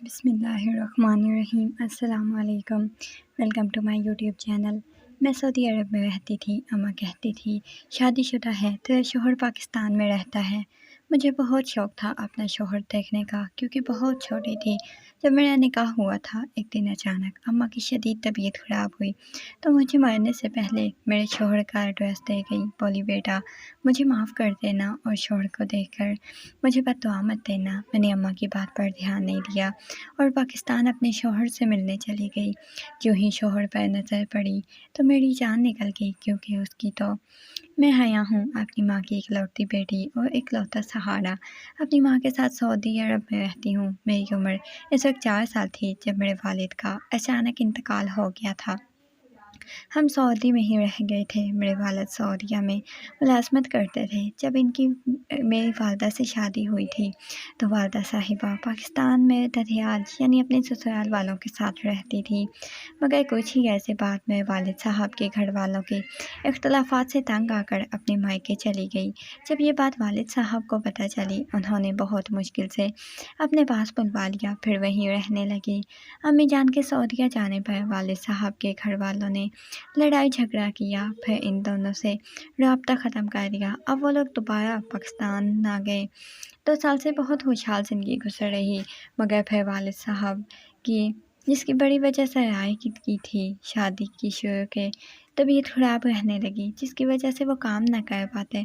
بسم اللہ الرحمن الرحیم۔ السلام علیکم، welcome to my YouTube channel. میں سعودی عرب میں رہتی تھی۔ اماں کہتی تھی شادی شدہ ہے تو شوہر پاکستان میں رہتا ہے۔ مجھے بہت شوق تھا اپنا شوہر دیکھنے کا، کیونکہ بہت چھوٹی تھی جب میرا نکاح ہوا تھا۔ ایک دن اچانک اماں کی شدید طبیعت خراب ہوئی تو مجھے مرنے سے پہلے میرے شوہر کا ایڈریس دے گئی۔ بولی بیٹا مجھے معاف کر دینا اور شوہر کو دیکھ کر مجھے بد دعا مت دینا۔ میں نے اماں کی بات پر دھیان نہیں دیا اور پاکستان اپنے شوہر سے ملنے چلی گئی۔ جو ہی شوہر پر نظر پڑی تو میری جان نکل گئی، کیونکہ اس کی تو میں حیا ہوں، اپنی ماں کی اکلوتی بیٹی اور اکلوتا سہارا۔ اپنی ماں کے ساتھ سعودی عرب میں رہتی ہوں۔ میری عمر اس وقت 4 سال تھی جب میرے والد کا اچانک انتقال ہو گیا تھا۔ ہم سعودی میں ہی رہ گئے تھے۔ میرے والد سعودیہ میں ملازمت کرتے تھے۔ جب ان کی میری والدہ سے شادی ہوئی تھی تو والدہ صاحبہ پاکستان میں ددھیال یعنی اپنے سسرال والوں کے ساتھ رہتی تھی، مگر کچھ ہی عرصے بعد میں والد صاحب کے گھر والوں کے اختلافات سے تنگ آ کر اپنے مائکے چلی گئی۔ جب یہ بات والد صاحب کو پتہ چلی، انہوں نے بہت مشکل سے اپنے پاس بلوا لیا، پھر وہیں رہنے لگی۔ امی جان کے سعودیہ جانے پر والد صاحب کے گھر والوں نے لڑائی جھگڑا کیا، پھر ان دونوں سے رابطہ ختم کر دیا۔ اب وہ لوگ دوبارہ پاکستان نہ گئے۔ 2 سال سے بہت خوشحال زندگی گزر رہی، مگر پھر والد صاحب کی جس کی بڑی وجہ سے رائے کی تھی شادی کی شروع کے طبیعت خراب رہنے لگی، جس کی وجہ سے وہ کام نہ کر پاتے،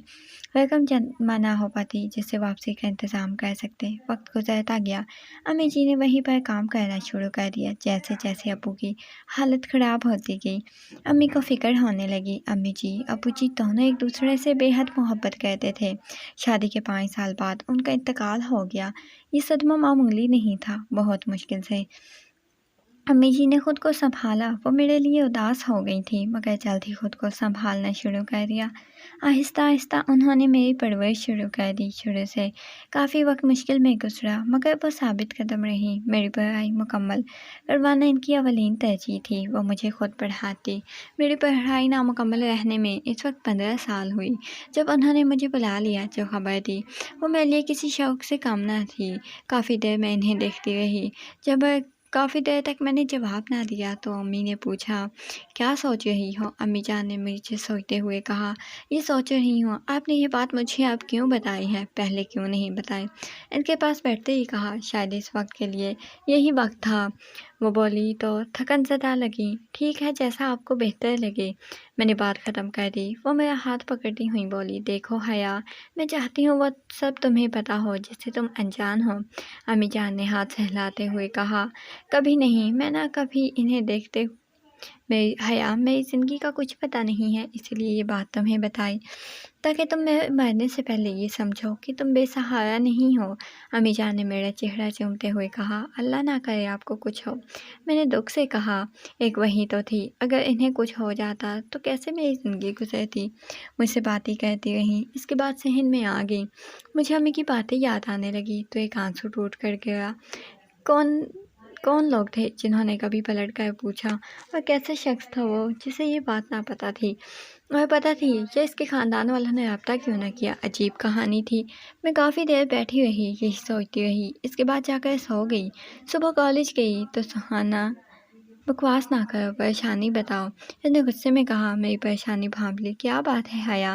رقم جمع نہ ہو پاتی جس سے واپسی کا انتظام کر سکتے۔ وقت گزرتا گیا، امی جی نے وہیں پر کام کرنا شروع کر دیا۔ جیسے جیسے ابو کی حالت خراب ہوتی گئی، امی کو فکر ہونے لگی۔ امی جی ابو جی دونوں ایک دوسرے سے بے حد محبت کرتے تھے۔ شادی کے 5 سال بعد ان کا انتقال ہو گیا۔ یہ صدمہ معمولی نہیں تھا۔ بہت مشکل سے امی جی نے خود کو سنبھالا۔ وہ میرے لیے اداس ہو گئی تھی، مگر جلد ہی خود کو سنبھالنا شروع کر دیا۔ آہستہ آہستہ انہوں نے میری پرورش شروع کر دی۔ شروع سے کافی وقت مشکل میں گزرا، مگر وہ ثابت قدم رہی۔ میری پڑھائی مکمل کروانا ان کی اولین ترجیح تھی۔ وہ مجھے خود پڑھاتی۔ میری پڑھائی نامکمل رہنے میں اس وقت 15 سال ہوئی جب انہوں نے مجھے بلا لیا۔ جو خبر دی وہ میرے لیے کسی شوق سے کم نہ تھی۔ کافی دیر میں انہیں دیکھتی رہی۔ جب کافی دیر تک میں نے جواب نہ دیا تو امی نے پوچھا کیا سوچ رہی ہو؟ امی جان نے مجھے سوچتے ہوئے کہا یہ سوچ رہی ہوں آپ نے یہ بات مجھے اب کیوں بتائی ہے، پہلے کیوں نہیں بتائی؟ ان کے پاس بیٹھتے ہی کہا شاید اس وقت کے لیے یہی وقت تھا۔ وہ بولی تو تھکن زدہ لگی۔ ٹھیک ہے جیسا آپ کو بہتر لگے۔ میں نے بات ختم کر دی۔ وہ میرا ہاتھ پکڑتی ہوئی بولی دیکھو حیا، میں چاہتی ہوں وہ سب تمہیں پتہ ہو جس سے تم انجان ہو۔ امی جان نے ہاتھ سہلاتے ہوئے کہا کبھی نہیں، میں نہ کبھی انہیں دیکھتے میری حیا میری زندگی کا کچھ پتہ نہیں ہے، اسی لیے یہ بات تمہیں بتائی تاکہ تم مرنے سے پہلے یہ سمجھو کہ تم بے سہارا نہیں ہو۔ امی جان نے میرا چہرہ چومتے ہوئے کہا اللہ نہ کرے آپ کو کچھ ہو۔ میں نے دکھ سے کہا ایک وہی تو تھی، اگر انہیں کچھ ہو جاتا تو کیسے میری زندگی گزرتی؟ مجھ سے باتیں کرتی رہیں۔ اس کے بعد ذہن میں آ گئی، مجھے امی کی باتیں یاد آنے لگی تو ایک آنسو ٹوٹ کر گیا۔ کون لوگ تھے جنہوں نے کبھی پلٹ کر پوچھا، اور کیسا شخص تھا وہ جسے یہ بات نہ پتہ تھی اور پتہ تھی یا اس کے خاندان والوں نے رابطہ کیوں نہ کیا؟ عجیب کہانی تھی۔ میں کافی دیر بیٹھی رہی، یہی سوچتی رہی۔ اس کے بعد جا کر سو گئی۔ صبح کالج گئی تو سہانا بکواس نہ کرو، پریشانی بتاؤ۔ اس نے غصے میں کہا۔ میری پریشانی بھانپ لی۔ کیا بات ہے حیا؟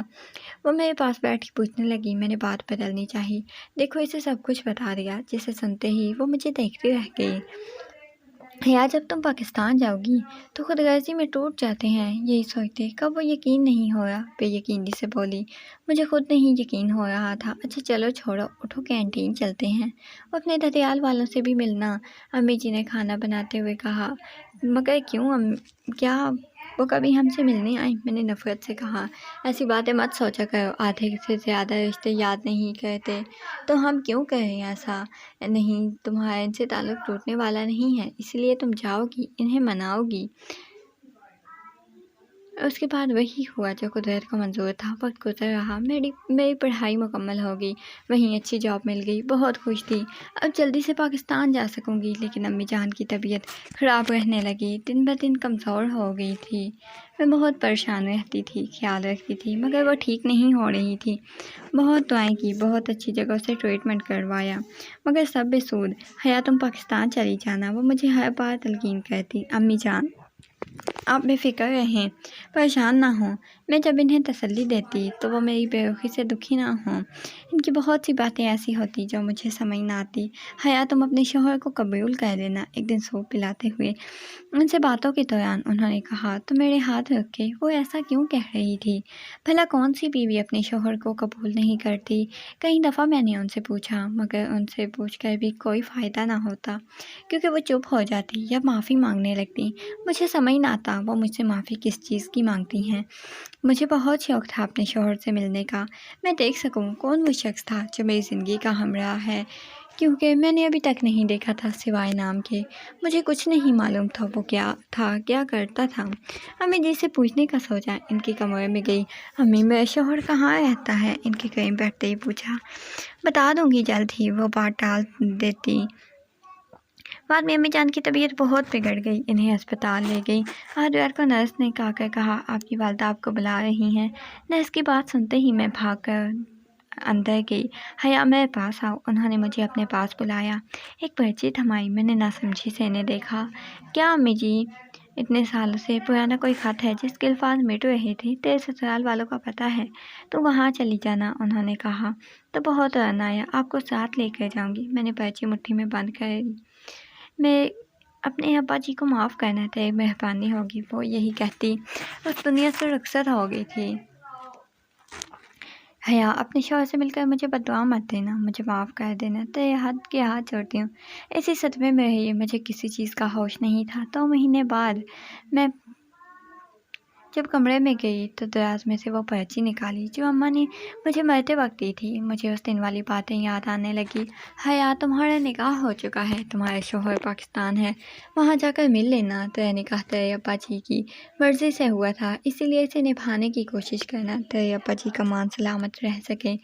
وہ میرے پاس بیٹھی پوچھنے لگی۔ میں نے بات بدلنی چاہی۔ دیکھو اسے سب کچھ بتا دیا۔ جسے سنتے ہی وہ مجھے دیکھتی رہ گئی۔ حیا جب تم پاکستان جاؤ گی تو خود غرضی میں ٹوٹ جاتے ہیں، یہی سوچتے کب وہ یقین نہیں ہو رہا۔ بے یقینی سے بولی مجھے خود نہیں یقین ہو رہا تھا۔ اچھا چلو چھوڑو، اٹھو کینٹین چلتے ہیں، وہ اپنے ددھیال والوں سے بھی ملنا۔ امی جی نے کھانا بناتے ہوئے کہا مگر کیوں کیا وہ کبھی ہم سے ملنے آئیں؟ میں نے نفرت سے کہا ایسی باتیں مت سوچا کرو، آدھے سے زیادہ رشتے یاد نہیں کرتے تو ہم کیوں کریں ایسا؟ نہیں، تمہارا ان سے تعلق ٹوٹنے والا نہیں ہے، اس لیے تم جاؤ گی، انہیں مناؤ گی۔ اس کے بعد وہی ہوا جو قدرت کو منظور تھا۔ وقت گزر رہا، میری پڑھائی مکمل ہو گئی، وہیں اچھی جاب مل گئی، بہت خوش تھی۔ اب جلدی سے پاکستان جا سکوں گی، لیکن امی جان کی طبیعت خراب رہنے لگی، دن بہ دن کمزور ہو گئی تھی۔ میں بہت پریشان رہتی تھی، خیال رکھتی تھی، مگر وہ ٹھیک نہیں ہو رہی تھی۔ بہت دعائیں کی، بہت اچھی جگہ سے ٹریٹمنٹ کروایا، مگر سب بے سود۔ حیا تم پاکستان چلی جانا، وہ مجھے ہر بار تلقین کرتی۔ امی جان آپ بے فکر رہیں، پریشان نہ ہوں۔ میں جب انہیں تسلی دیتی تو وہ میری بے رخی سے دکھی نہ ہوں۔ ان کی بہت سی باتیں ایسی ہوتی جو مجھے سمجھ نہ آتی۔ حیا تم اپنے شوہر کو قبول کر لینا، ایک دن سوپ پلاتے ہوئے ان سے باتوں کے دوران انہوں نے کہا تو میرے ہاتھ رکھ کے وہ ایسا کیوں کہہ رہی تھی؟ بھلا کون سی بیوی اپنے شوہر کو قبول نہیں کرتی؟ کئی دفعہ میں نے ان سے پوچھا، مگر ان سے پوچھ کر بھی کوئی فائدہ نہ ہوتا، کیونکہ وہ چپ ہو جاتی یا معافی مانگنے لگتی۔ مجھے سمجھ نہ آتا وہ مجھ سے معافی کس چیز کی مانگتی ہیں۔ مجھے بہت شوق تھا اپنے شوہر سے ملنے کا، میں دیکھ سکوں کون وہ شخص تھا جو میری زندگی کا ہمراہ ہے، کیونکہ میں نے ابھی تک نہیں دیکھا تھا سوائے نام کے۔ مجھے کچھ نہیں معلوم تھا وہ کیا تھا، کیا کرتا تھا۔ امی جی سے پوچھنے کا سوچا، ان کے کمرے میں گئی۔ امی میرا شوہر کہاں رہتا ہے؟ ان کے قریب بیٹھتے ہی پوچھا۔ بتا دوں گی جلد ہی، وہ بات ٹال دیتی۔ بعد میں امی جان کی طبیعت بہت بگڑ گئی، انہیں ہسپتال لے گئی۔ ہارڈویئر کو نرس نے کہا کر کہا آپ کی والدہ آپ کو بلا رہی ہیں۔ نرس کی بات سنتے ہی میں بھاگ کر اندر گئی۔ حیا میرے پاس آؤ، انہوں نے مجھے اپنے پاس بلایا۔ ایک پرچی تھمائی، میں نے ناسمجھی سے انہیں دیکھا۔ کیا امی جی؟ اتنے سالوں سے پرانا کوئی خط ہے جس کے الفاظ مٹ رہے تھے، تیرے سسرال والوں کا پتہ ہے، تو وہاں چلی جانا، انہوں نے کہا۔ تو بہت رن آیا، آپ کو ساتھ لے کر جاؤں گی۔ میں نے پرچی مٹھی میں بند کر لی۔ میں اپنے ابا جی کو معاف کرنا، تیری مہربانی ہوگی، وہ یہی کہتی اس دنیا سے رخصت ہو گئی تھی۔ حیا اپنے شوہر سے مل کر مجھے بددعا مت دینا، مجھے معاف کر دینا، تیرے ہاتھ جوڑتی ہوں۔ اسی صدمے میں رہی، مجھے کسی چیز کا ہوش نہیں تھا۔ 2 مہینے بعد میں جب کمرے میں گئی تو دراز میں سے وہ پرچی نکالی جو اماں نے مجھے مرتے وقت دی تھی۔ مجھے اس دن والی باتیں یاد آنے لگی۔ حیا تمہارا نکاح ہو چکا ہے، تمہارا شوہر پاکستان ہے، وہاں جا کر مل لینا۔ تیرا نکاح تیرے ابا جی کی مرضی سے ہوا تھا، اسی لیے اسے نبھانے کی کوشش کرنا، تیرے ابا جی کا مان سلامت رہ سکے۔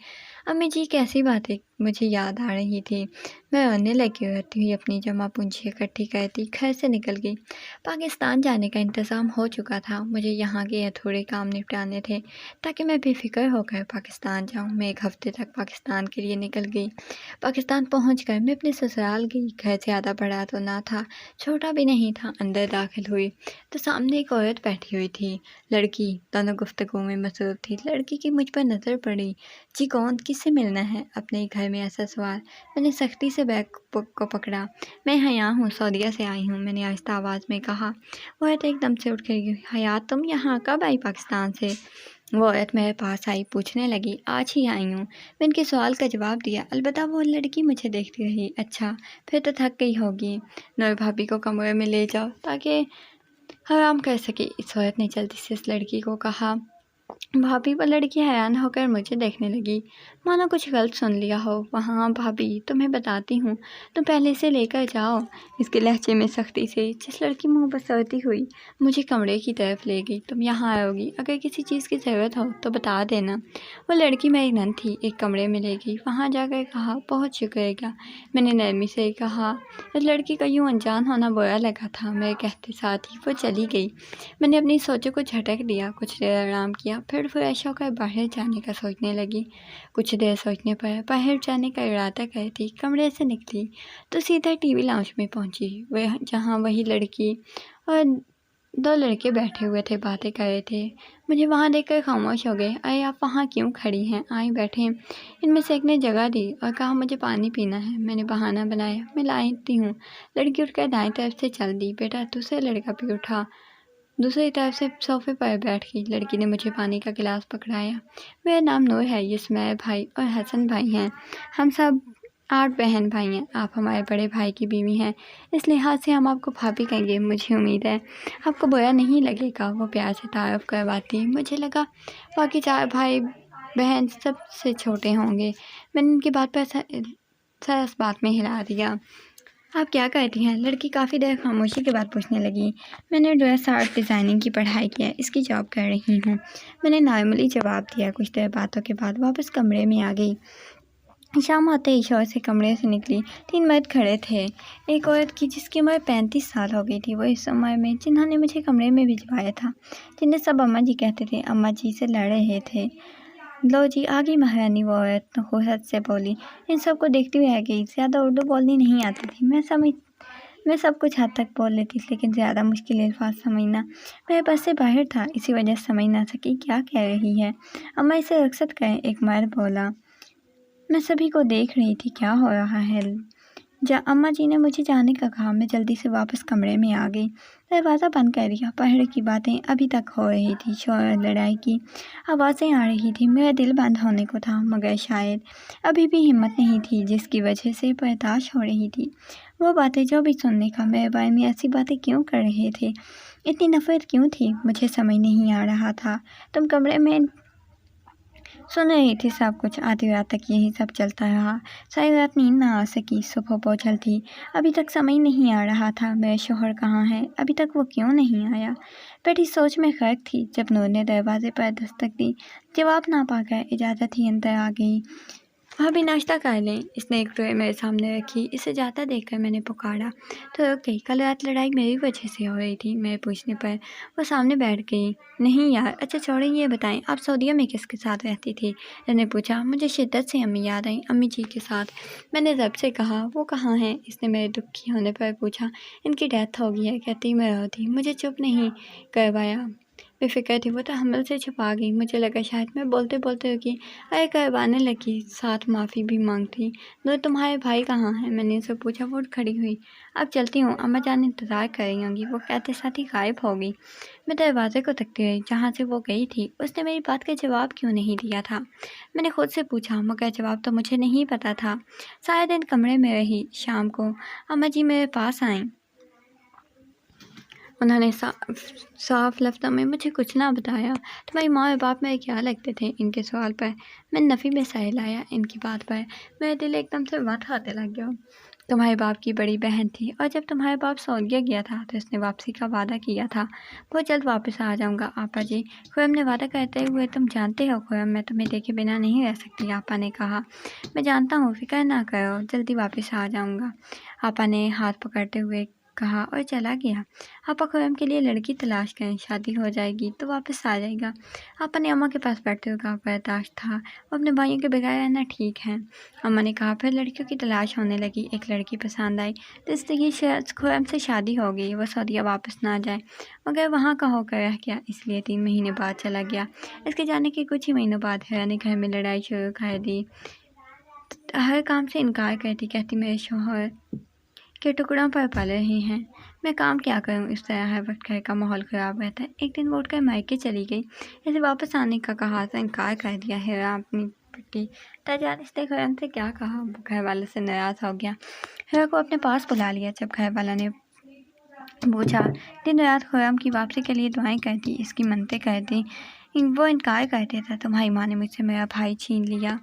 امی جی کیسی باتیں مجھے یاد آ رہی تھی۔ میں رونے لگی، روتی ہوئی اپنی جمع پونجی اکٹھی کرتی گھر سے نکل گئی۔ پاکستان جانے کا انتظام ہو چکا تھا، مجھے یہاں کے تھوڑے کام نپٹانے تھے تاکہ میں بے فکر ہو کر پاکستان جاؤں۔ میں 1 ہفتے تک پاکستان کے لیے نکل گئی۔ پاکستان پہنچ کر میں اپنے سسرال گئی۔ گھر زیادہ بڑا تو نہ تھا، چھوٹا بھی نہیں تھا۔ اندر داخل ہوئی تو سامنے ایک عورت بیٹھی ہوئی تھی، لڑکی، دونوں گفتگو میں مصروف تھی۔ لڑکی کی مجھ پر نظر پڑی۔ جی کون؟ کس سے ملنا ہے؟ اپنے ہی گھر میں ایسا سوال؟ میں نے سختی سے بیگ کو پکڑا۔ میں حیا ہوں، سعودیہ سے آئی ہوں، میں نے آہستہ آواز میں کہا۔ وہ عورت ایک دم سے اٹھ کر گئی۔ حیا تم یہاں کب آئی پاکستان سے؟ وہ عورت میرے پاس آئی، پوچھنے لگی۔ آج ہی آئی ہوں، میں ان کے سوال کا جواب دیا۔ البتہ وہ لڑکی مجھے دیکھتی رہی۔ اچھا پھر تو تھک گئی ہوگی، نور بھابھی کو کمرے میں لے جاؤ تاکہ آرام کر سکے، اس عورت نے جلدی سے اس لڑکی کو کہا۔ بھابھی؟ وہ لڑکی حیران ہو کر مجھے دیکھنے لگی، مانا کچھ غلط سن لیا ہو۔ وہاں بھابھی تمہیں بتاتی ہوں، تم پہلے اسے لے کر جاؤ، اس کے لہجے میں سختی سے جس لڑکی منہ بسرتی ہوئی مجھے کمرے کی طرف لے گئی۔ تم یہاں آؤ گی، اگر کسی چیز کی ضرورت ہو تو بتا دینا۔ وہ لڑکی میری نند تھی، ایک کمرے میں لے گئی، وہاں جا کر کہا بہت شکریہ گا۔ میں نے نرمی سے کہا۔ اس لڑکی کا یوں انجان ہونا برا لگا تھا، میرے کہتے ساتھ ہی وہ چلی گئی۔ میں نے اپنی سوچوں کو جھٹک دیا، کچھ دیر آرام کیا، پھر فریش ہو کر باہر جانے کا سوچنے لگی۔ کچھ دیر سوچنے پر باہر جانے کا ارادہ کرتی کمرے سے نکلی تو سیدھا ٹی وی لاؤنج میں پہنچی، جہاں وہی لڑکی اور 2 لڑکے بیٹھے ہوئے تھے، باتیں کر رہے تھے۔ مجھے وہاں دیکھ کر خاموش ہو گئے۔ ارے آپ وہاں کیوں کھڑی ہیں، آئیں بیٹھیں۔ ان میں سے ایک نے جگہ دی اور کہا مجھے پانی پینا ہے۔ میں نے بہانہ بنایا، میں لاتی ہوں۔ لڑکی اٹھ کر دائیں طرف سے چل دی۔ بیٹا دوسرا لڑکا بھی اٹھا، دوسری طرف سے صوفے پر بیٹھ گئی۔ لڑکی نے مجھے پانی کا گلاس پکڑایا۔ میرا نام نور ہے، یہ سمیر بھائی اور حسن بھائی ہیں، ہم سب 8 بہن بھائی ہیں۔ آپ ہمارے بڑے بھائی کی بیوی ہیں، اس لحاظ سے ہم آپ کو بھابھی کہیں گے۔ مجھے امید ہے آپ کو برا نہیں لگے گا۔ وہ پیار سے تعارف کرواتی۔ مجھے لگا باقی 4 بھائی بہن سب سے چھوٹے ہوں گے۔ میں نے ان کی بات پر سر اس بات میں ہلا دیا۔ آپ کیا کرتی ہیں؟ لڑکی کافی دیر خاموشی کے بعد پوچھنے لگی۔ میں نے ڈریس آرٹ ڈیزائننگ کی پڑھائی کی ہے، اس کی جاب کر رہی ہوں، میں نے نارملی جواب دیا۔ کچھ دیر باتوں کے بعد واپس کمرے میں آ گئی۔ شام ہوتے ہی شوہر سے کمرے سے نکلی۔ 3 مرد کھڑے تھے۔ ایک عورت کی جس کی عمر 35 سال ہو گئی تھی، وہ اس عمر میں جنہوں نے مجھے کمرے میں بھجوایا تھا، جنہیں سب اماں جی کہتے تھے، اماں جی سے لڑ رہے تھے۔ لو جی آ گئی مہارانی، وہ عورت خوشت سے بولی۔ ان سب کو دیکھتی ہوئے رہ گئی۔ زیادہ اردو بولنی نہیں آتی تھی، میں سب کچھ حد تک بول لیتی تھی، لیکن زیادہ مشکل الفاظ سمجھنا میرے بس سے باہر تھا، اسی وجہ سے سمجھ نہ سکی کیا کہہ رہی ہے۔ اماں اسے رخصت کریں، ایک مرد بولا۔ میں سبھی کو دیکھ رہی تھی، کیا ہو رہا ہے؟ اماں جی نے مجھے جانے کا کہا۔ میں جلدی سے واپس کمرے میں آ گئی، دروازہ بند کر دیا۔ پہلے کی باتیں ابھی تک ہو رہی تھی، شور اور لڑائی کی آوازیں آ رہی تھی۔ میرا دل بند ہونے کو تھا، مگر شاید ابھی بھی ہمت نہیں تھی جس کی وجہ سے برداشت ہو رہی تھی۔ وہ باتیں جو بھی سننے کا، میرے بارے میں ایسی باتیں کیوں کر رہے تھے، اتنی نفرت کیوں تھی، مجھے سمجھ نہیں آ رہا تھا۔ تم کمرے میں سن رہی تھی سب کچھ۔ آدھی رات تک یہی سب چلتا رہا، ساری رات نیند نہ آ سکی۔ صبح بوجھل تھی، ابھی تک سمجھ نہیں آ رہا تھا میرا شوہر کہاں ہے، ابھی تک وہ کیوں نہیں آیا۔ بیٹی سوچ میں غرق تھی جب نور نے دروازے پر دستک دی۔ جواب نہ پا کر اجازت ہی اندر آ گئی۔ بھابھی ناشتہ کر لیں۔ اس نے ایک ٹرے میرے سامنے رکھی۔ اسے جاتا دیکھ کر میں نے پکارا تو رک گئی۔ کل رات لڑائی میری وجہ سے ہو رہی تھی، میرے پوچھنے پر وہ سامنے بیٹھ گئی۔ نہیں یار، اچھا چھوڑیں، یہ بتائیں آپ سعودیہ میں کس کے ساتھ رہتی تھی؟ اس نے پوچھا۔ مجھے شدت سے امی یاد آئیں، امی جی کے ساتھ۔ میں نے ضبط سے کہا۔ وہ کہاں ہیں؟ اس نے میرے دکھی ہونے پر پوچھا۔ ان کی ڈیتھ ہو گئی ہے، کہتی میں ہوتی۔ مجھے چپ نہیں کروایا، بے فکر تھی، وہ تو حمل سے چھپا گئی۔ مجھے لگا شاید میں بولتے بولتے رکی، ارے کروانے لگی، ساتھ معافی بھی مانگتی۔ نور تمہارے بھائی کہاں ہیں؟ میں نے اسے پوچھا۔ وہ کھڑی ہوئی۔ اب چلتی ہوں، اماں جان انتظار کر رہی ہوں گی، وہ کہتے ساتھ ہی غائب ہو گئی۔ میں دروازے کو تکتی رہی جہاں سے وہ گئی تھی۔ اس نے میری بات کا جواب کیوں نہیں دیا تھا؟ میں نے خود سے پوچھا، مگر جواب تو مجھے نہیں پتا تھا۔ سارے دن کمرے میں رہی۔ شام کو اماں جی میرے پاس آئیں۔ انہوں نے صاف لفظوں میں مجھے کچھ نہ بتایا۔ تمہاری ماں اور باپ میرے کیا لگتے تھے؟ ان کے سوال پر میں نفی میں سہ لایا۔ ان کی بات پر میرا دل ایک دم سے وت آنے لگ گیا۔ تمہارے باپ کی بڑی بہن تھی، اور جب تمہارا باپ سعودیہ گیا تھا تو اس نے واپسی کا وعدہ کیا تھا، بہت جلد واپس آ جاؤں گا آپا جی۔ خرم نے وعدہ کرتے ہوئے، تم جانتے ہو خرم میں تمہیں دیکھے بنا نہیں رہ سکتی، آپا نے کہا۔ میں جانتا ہوں، فکر نہ کرو، جلدی واپس آ جاؤں گا، آپا نے ہاتھ پکڑتے ہوئے کہا اور چلا گیا۔ آپا خرم کے لیے لڑکی تلاش کریں، شادی ہو جائے گی تو واپس آ جائے گا۔ آپا نے اماں کے پاس بیٹھتے ہوئے کہا، برداشت تھا، وہ اپنے بھائیوں کے بغیر رہنا ٹھیک ہے۔ اماں نے کہا۔ پھر لڑکیوں کی تلاش ہونے لگی، ایک لڑکی پسند آئی تو اس کی خرم سے شادی ہو گئی۔ وہ سعودیہ واپس نہ جائے مگر وہاں کا ہو کر رہ گیا، اس لیے 3 مہینے بعد چلا گیا۔ اس کے جانے کے کچھ ہی مہینوں بعد ہیرا نے گھر میں لڑائی شروع کر دی۔ ہر کام سے انکار کرتی، کہتی میرے شوہر کے ٹکڑوں پر پل رہے ہیں، میں کام کیا کروں، اس طرح ہر وقت گھر کا ماحول خراب رہتا ہے۔ ایک دن وہ اٹھ کر مائکے چلی گئی، اسے واپس آنے کا کہا تو انکار کر دیا۔ ہیرا اپنی پٹی تجار اس نے خرم سے کیا کہا، وہ گھر والوں سے ناراض ہو گیا۔ ہیرا کو اپنے پاس بلا لیا۔ جب گھر والوں نے پوچھا، دن رات خرم کی واپسی کے لیے دعائیں کرتی، اس کی منتیں کرتی، وہ انکار کرتے تھے۔ تمہاری ماں نے مجھ سے میرا بھائی چھین لیا،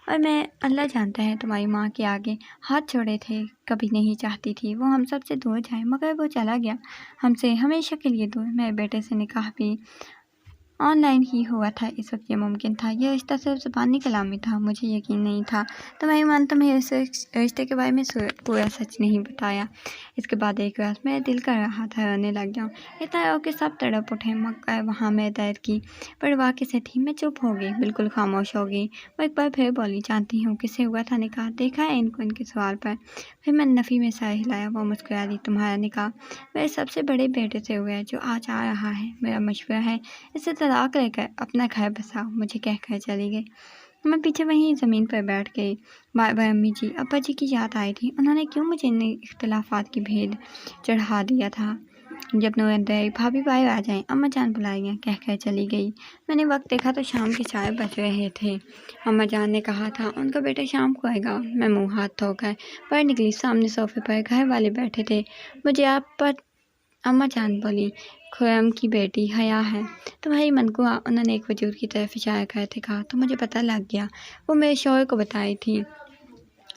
اور میں، اللہ جانتا ہے، تمہاری ماں کے آگے ہاتھ چھوڑے تھے۔ کبھی نہیں چاہتی تھی وہ ہم سب سے دور جائے، مگر وہ چلا گیا، ہم سے ہمیشہ کے لیے دور۔ میرے بیٹے سے نکاح بھی آن لائن ہی ہوا تھا، اس وقت یہ ممکن تھا، یہ رشتہ صرف زبانی کلامی تھا، مجھے یقین نہیں تھا۔ تمہاری ماں نے تمہیں اس رشتے کے بارے میں پورا سچ نہیں بتایا۔ اس کے بعد ایک رات میرا دل کر رہا تھا رونے لگ جاؤں، اتنا رو کہ سب تڑپ اٹھے، مگر وہاں میرے درد کی پرواہ کسے تھی؟ میں چپ ہو گئی، بالکل خاموش ہو گئی۔ وہ ایک بار پھر بولی، جانتی ہوں کس سے ہوا تھا نکاح؟ دیکھا ہے ان کو؟ ان کے سوال پر پھر میں نے نفی میں سر ہلایا۔ وہ مسکرا دی۔ تمہارا نکاح میرے سب سے بڑے بیٹے سے ہوا ہے جو آج آ رہا ہے، میرا مشورہ ہے اسے طلاق لے کر اپنا گھر بساؤ، مجھے کہہ کر چلی گئی۔ میں پیچھے وہیں زمین پر بیٹھ گئی۔ بار بار امی جی، ابا جی کی یاد آئی تھی، انہوں نے کیوں مجھے ان اختلافات کی بھید چڑھا دیا تھا۔ جب نور اندر آئی، بھابھی باہر آ جائیں، اماں جان بلائیں گے، کہہ کر چلی گئی۔ میں نے وقت دیکھا تو شام کے 4 بج رہے تھے۔ اماں جان نے کہا تھا ان کا بیٹا شام کو آئے گا۔ میں منہ ہاتھ دھو کر باہر نکلی، سامنے صوفے پر گھر والے بیٹھے تھے۔ مجھے آپ پر اماں جان بولی، خرم کی بیٹی حیا ہے تمہاری منقوہ، انہوں نے ایک وجود کی طرف اشارہ کرتے کہا، تو مجھے پتہ لگ گیا، وہ میرے شوہر کو بتائی تھی۔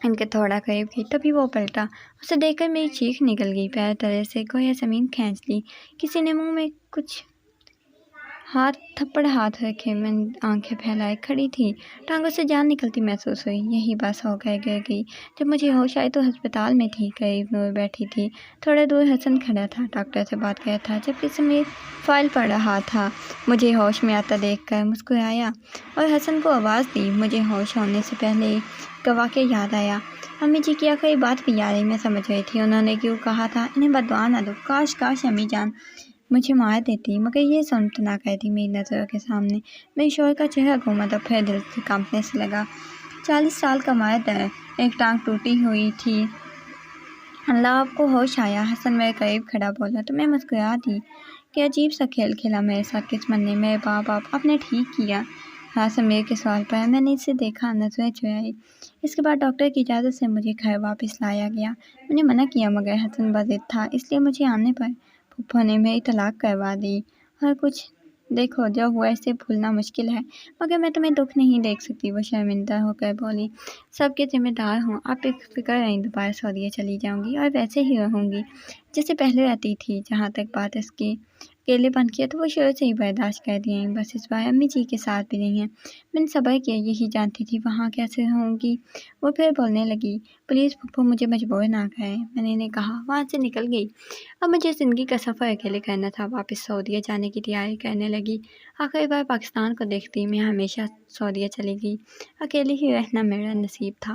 ان کے تھوڑا قریب گئی تبھی وہ پلٹا۔ اسے دیکھ کر میری چیخ نکل گئی، پیر تلے سے گویا زمین کھینچ لی۔ کسی نے منہ میں کچھ ہاتھ رکھے۔ میں آنکھیں پھیلائے کھڑی تھی، ٹانگوں سے جان نکلتی محسوس ہوئی۔ یہی بس ہو گئے گر گئی۔ جب مجھے ہوش آئی تو ہسپتال میں تھی، قریب نور بیٹھی تھی، تھوڑا دور حسن کھڑا تھا، ڈاکٹر سے بات کر رہا تھا، جبکہ سمیر فائل پڑھ رہا تھا۔ مجھے ہوش میں آتا دیکھ کر مسکرایا اور حسن کو آواز دی۔ مجھے ہوش ہونے سے پہلے کا واقعہ یاد آیا۔ امی جی کی آخری بات بھی یاد آئی۔ میں سمجھ گئی تھی انہوں نے کیوں کہا تھا، انہیں بددعا نہ دو۔ کاش امی جان مجھے مار دیتی، مگر یہ سنت نہ کرتی میری نظروں کے سامنے۔ میرے شوہر کا چہرہ گھوما تو پھر دل سے کانپنے سے لگا۔ 40 سال کا مرد ہے، ایک ٹانگ ٹوٹی ہوئی تھی۔ اللہ آپ کو ہوش آیا؟ حسن میرے قریب کھڑا بولا تو میں مسکرا دی کہ عجیب سا کھیل کھیلا میرے ساتھ قسمت نے۔ میرے باپ آپ نے ٹھیک کیا؟ ہاں، سمیر کے سوال پر میں نے اسے دیکھا، نظریں چرائی۔ اس کے بعد ڈاکٹر کی اجازت سے مجھے گھر واپس لایا گیا۔ میں نے منع کیا مگر حسن بضد تھا، اس لیے مجھے آنے پر پھپھو نے میری طلاق کروا دی۔ اور کچھ دیکھو جو ہوا اسے بھولنا مشکل ہے، مگر میں تمہیں دکھ نہیں دیکھ سکتی، وہ شرمندہ ہو کر بولی۔ سب کے ذمہ دار ہوں، آپ بے فکر رہیں، دوبارہ سعودیہ چلی جاؤں گی اور ویسے ہی رہوں گی جیسے پہلے رہتی تھی۔ جہاں تک بات اس کی اکیلے پن کی ہے تو وہ شروع سے ہی برداشت کر دی ہیں، بس اس بار امی جی کے ساتھ بھی نہیں ہیں۔ میں نے صبر کیا، یہی جانتی تھی وہاں کیسے رہوں گی۔ وہ پھر بولنے لگی، پلیز پھپھو مجھے مجبور نہ کریں۔ میں نے کہا، وہاں سے نکل گئی۔ اب مجھے زندگی کا سفر اکیلے کرنا تھا۔ واپس سعودیہ جانے کی تیاری کرنے لگی۔ آخری بار پاکستان کو دیکھتی میں ہمیشہ سعودیہ چلی گئی۔ اکیلے ہی رہنا میرا نصیب تھا۔